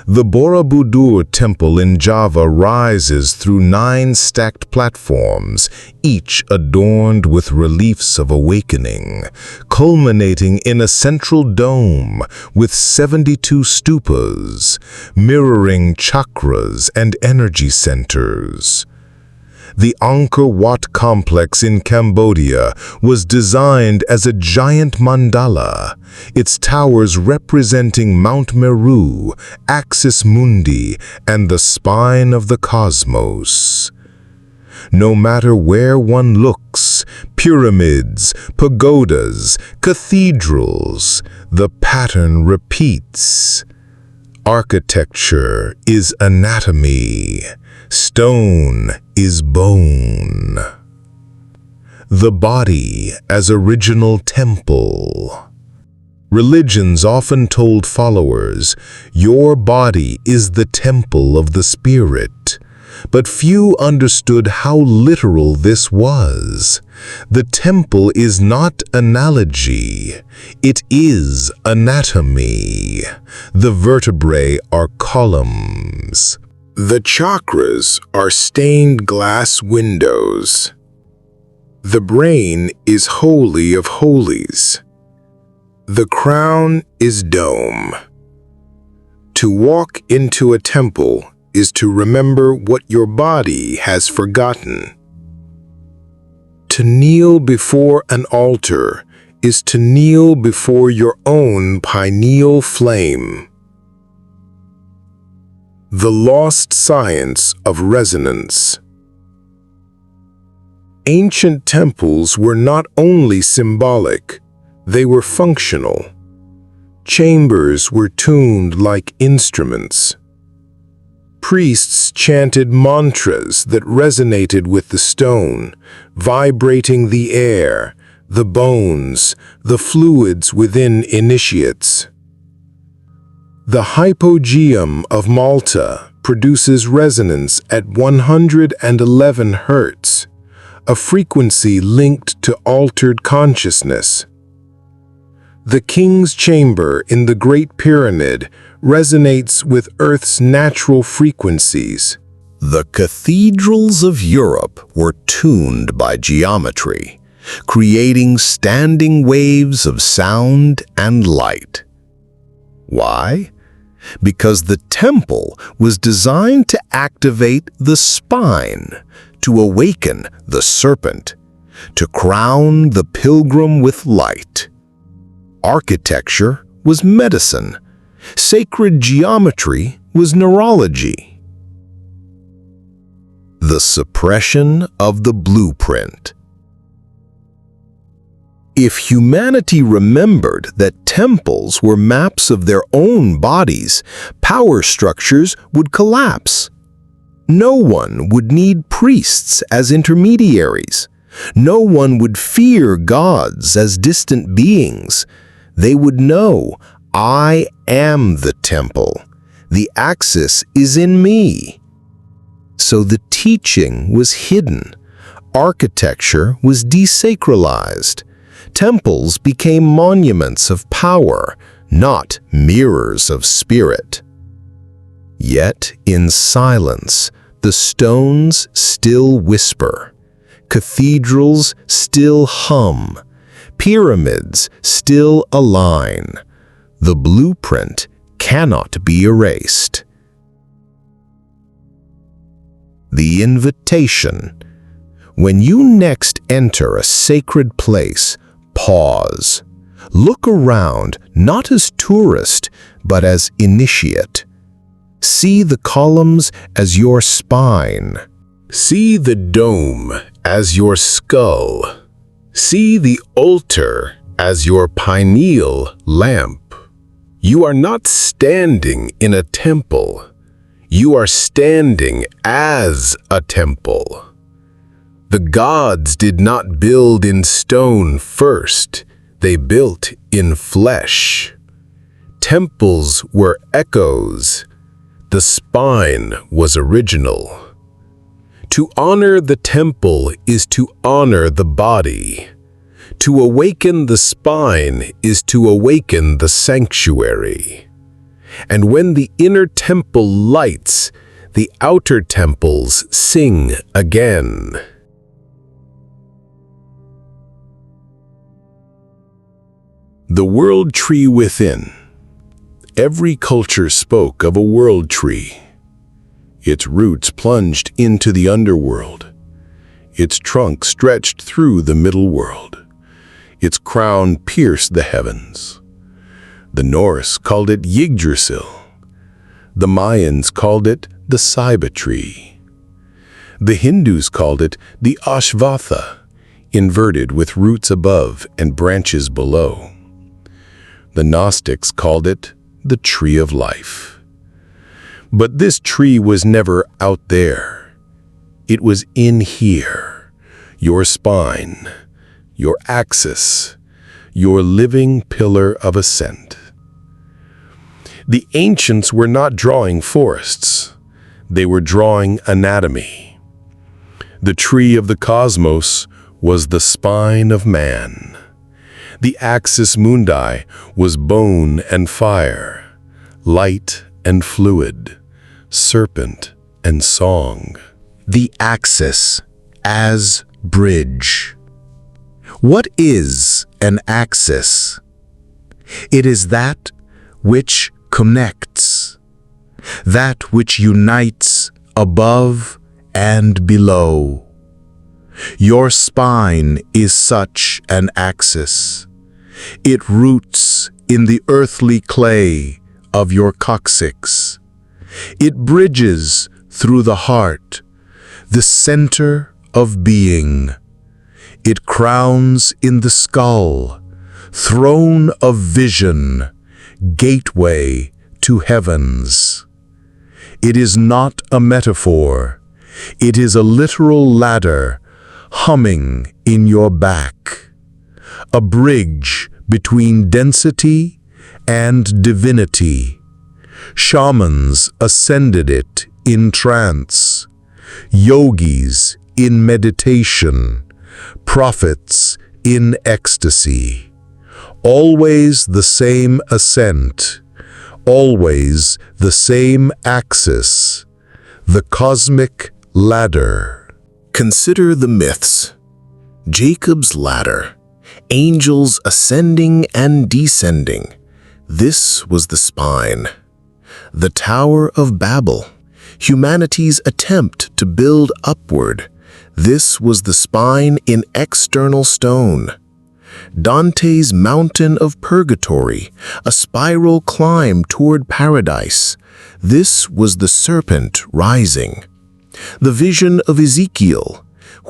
The Borobudur temple in Java rises through 9 stacked platforms, each adorned with reliefs of awakening, culminating in a central dome with 72 stupas, mirroring chakras and energy centers. The Angkor Wat complex in Cambodia was designed as a giant mandala, its towers representing Mount Meru, Axis Mundi, and the spine of the cosmos. No matter where one looks, pyramids, pagodas, cathedrals, the pattern repeats. Architecture is anatomy. Stone is bone. The body as original temple. Religions often told followers, your body is the temple of the spirit. But few understood how literal this was. The temple is not analogy. It is anatomy. The vertebrae are columns. The chakras are stained glass windows. The brain is holy of holies. The crown is dome. To walk into a temple is to remember what your body has forgotten. To kneel before an altar is to kneel before your own pineal flame. The lost science of resonance. Ancient temples were not only symbolic, they were functional. Chambers were tuned like instruments. Priests chanted mantras that resonated with the stone, vibrating the air, the bones, the fluids within initiates. The hypogeum of Malta produces resonance at 111 Hz, a frequency linked to altered consciousness. The King's Chamber in the Great Pyramid resonates with Earth's natural frequencies. The cathedrals of Europe were tuned by geometry, creating standing waves of sound and light. Why? Because the temple was designed to activate the spine, to awaken the serpent, to crown the pilgrim with light. Architecture was medicine. Sacred geometry was neurology. The suppression of the blueprint. If humanity remembered that temples were maps of their own bodies, power structures would collapse. No one would need priests as intermediaries. No one would fear gods as distant beings. They would know, I am the temple. The axis is in me. So the teaching was hidden. Architecture was desacralized. Temples became monuments of power, not mirrors of spirit. Yet, in silence, the stones still whisper. Cathedrals still hum. Pyramids still align. The blueprint cannot be erased. The invitation. When you next enter a sacred place, pause. Look around not as tourist, but as initiate. See the columns as your spine. See the dome as your skull. See the altar as your pineal lamp. You are not standing in a temple. You are standing as a temple. The gods did not build in stone first. They built in flesh. Temples were echoes. The spine was original. To honor the temple is to honor the body. To awaken the spine is to awaken the sanctuary. And when the inner temple lights, the outer temples sing again. The world tree within. Every culture spoke of a world tree. Its roots plunged into the underworld. Its trunk stretched through the middle world. Its crown pierced the heavens. The Norse called it Yggdrasil. The Mayans called it the Ceiba tree. The Hindus called it the Ashvatha, inverted with roots above and branches below. The Gnostics called it the tree of life. But this tree was never out there. It was in here, your spine, your axis, your living pillar of ascent. The ancients were not drawing forests. They were drawing anatomy. The tree of the cosmos was the spine of man. The Axis Mundi was bone and fire, light and fluid, serpent and song. The axis as bridge. What is an axis? It is that which connects, that which unites above and below. Your spine is such an axis. It roots in the earthly clay of your coccyx. It bridges through the heart, the center of being. It crowns in the skull, throne of vision, gateway to heavens. It is not a metaphor. It is a literal ladder humming in your back, a bridge between density and divinity. Shamans ascended it in trance, yogis in meditation, prophets in ecstasy. Always the same ascent, always the same axis, the cosmic ladder. Consider the myths. Jacob's ladder, angels ascending and descending. This was the spine. The Tower of Babel, humanity's attempt to build upward. This was the spine in external stone. Dante's Mountain of Purgatory, a spiral climb toward paradise. This was the serpent rising. The vision of Ezekiel,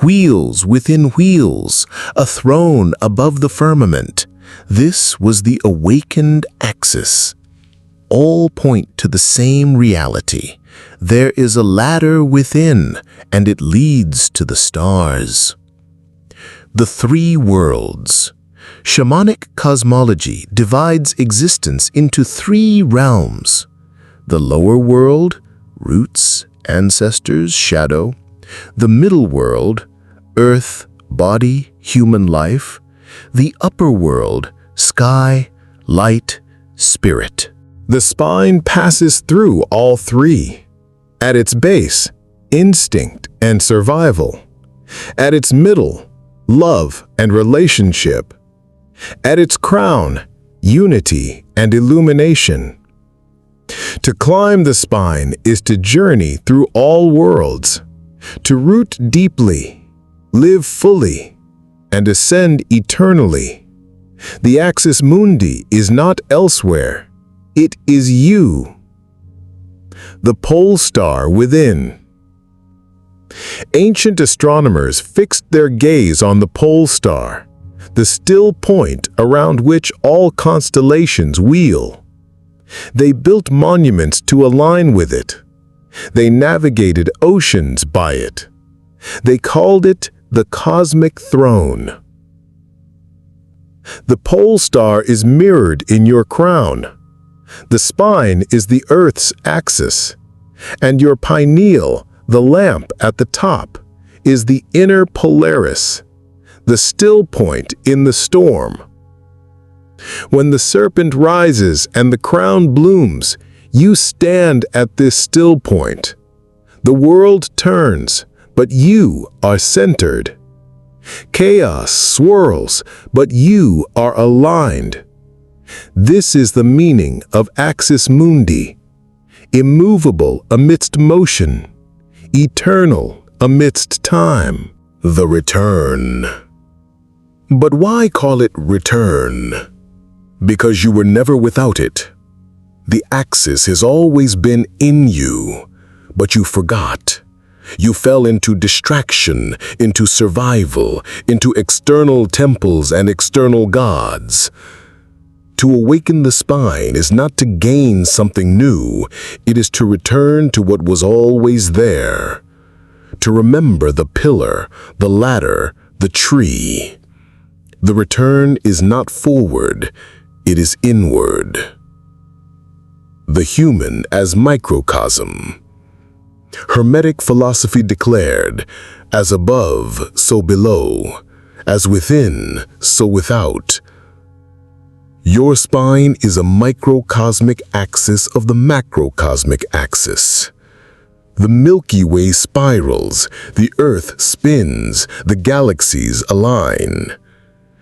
wheels within wheels, a throne above the firmament. This was the awakened axis. All point to the same reality. There is a ladder within, and it leads to the stars. The three worlds. Shamanic cosmology divides existence into three realms. The lower world, roots, ancestors, shadow. The middle world, earth, body, human life. The upper world, sky, light, spirit. The spine passes through all three. At its base, instinct and survival. At its middle, love and relationship. At its crown, unity and illumination. To climb the spine is to journey through all worlds, to root deeply, live fully, and ascend eternally. The Axis Mundi is not elsewhere. It is you. The pole star within. Ancient astronomers fixed their gaze on the pole star, the still point around which all constellations wheel. They built monuments to align with it. They navigated oceans by it. They called it the cosmic throne. The pole star is mirrored in your crown. The spine is the Earth's axis, and your pineal, the lamp at the top, is the inner Polaris, the still point in the storm. When the serpent rises and the crown blooms, You stand at this still point. The world turns, but you are centered. Chaos swirls, but you are aligned. This is the meaning of Axis Mundi, immovable amidst motion, eternal amidst time, the return. But why call it return? Because you were never without it. The axis has always been in you, but you forgot. You fell into distraction, into survival, into external temples and external gods. To awaken the spine is not to gain something new, it is to return to what was always there. To remember the pillar, the ladder, the tree. The return is not forward, it is inward. The human as microcosm. Hermetic philosophy declared, as above, so below, as within, so without. Your spine is a microcosmic axis of the macrocosmic axis. The Milky Way spirals, the Earth spins, the galaxies align.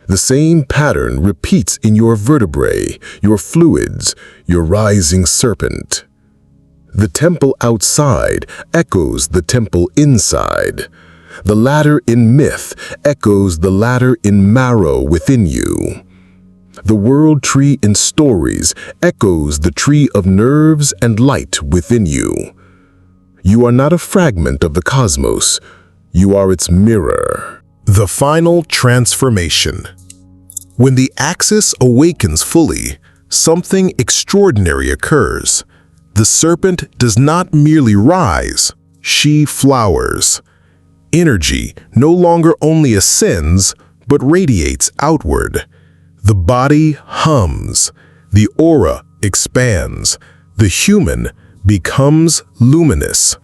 The same pattern repeats in your vertebrae, your fluids, your rising serpent. The temple outside echoes the temple inside. The ladder in myth echoes the ladder in marrow within you. The world tree in stories echoes the tree of nerves and light within you. You are not a fragment of the cosmos, you are its mirror. The final transformation. When the axis awakens fully, something extraordinary occurs. The serpent does not merely rise, she flowers. Energy no longer only ascends, but radiates outward. The body hums, the aura expands, the human becomes luminous.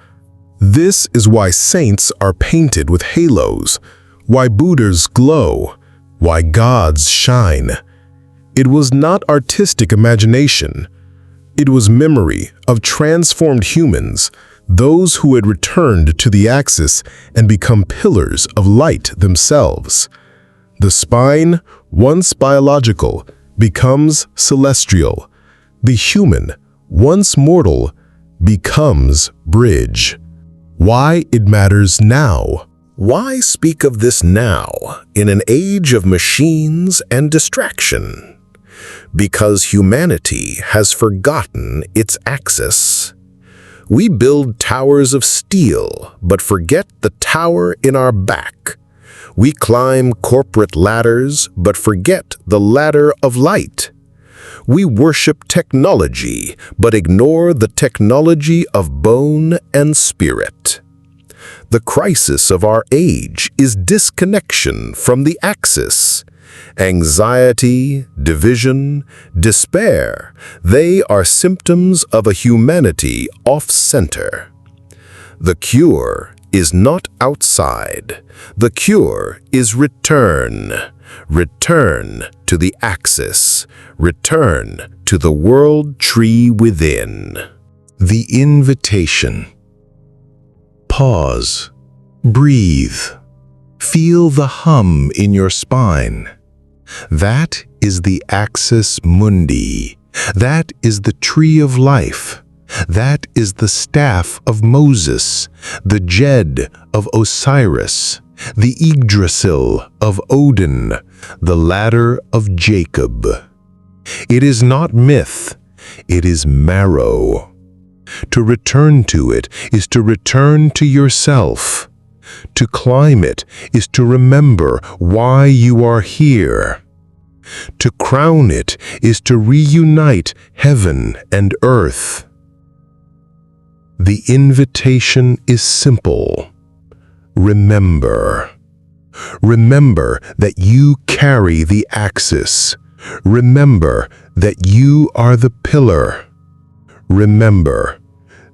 This is why saints are painted with halos, why Buddhas glow, why gods shine. It was not artistic imagination. It was memory of transformed humans, those who had returned to the axis and become pillars of light themselves. The spine, once biological, becomes celestial. The human, once mortal, becomes bridge. Why it matters now. Why speak of this now, in an age of machines and distraction? Because humanity has forgotten its axis. We build towers of steel, but forget the tower in our back. We climb corporate ladders, but forget the ladder of light. We worship technology, but ignore the technology of bone and spirit. The crisis of our age is disconnection from the axis. Anxiety, division, despair, they are symptoms of a humanity off-center. The cure is not outside. The cure is return. Return to the axis. Return to the world tree within. The invitation. Pause. Breathe. Feel the hum in your spine. That is the Axis Mundi. That is the tree of life. That is the staff of Moses, the Jed of Osiris, the Yggdrasil of Odin, the ladder of Jacob. It is not myth, it is marrow. To return to it is to return to yourself. To climb it is to remember why you are here. To crown it is to reunite heaven and earth. The invitation is simple. Remember. Remember that you carry the axis. Remember that you are the pillar. Remember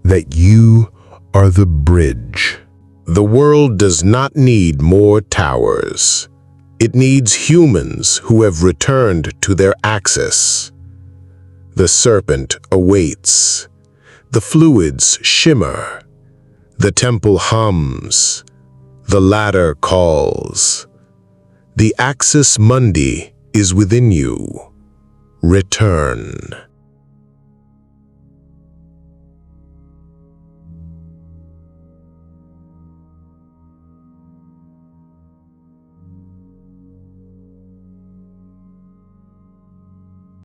that you are the bridge. The world does not need more towers. It needs humans who have returned to their axis. The serpent awaits. The fluids shimmer. The temple hums. The ladder calls. The Axis Mundi is within you. Return.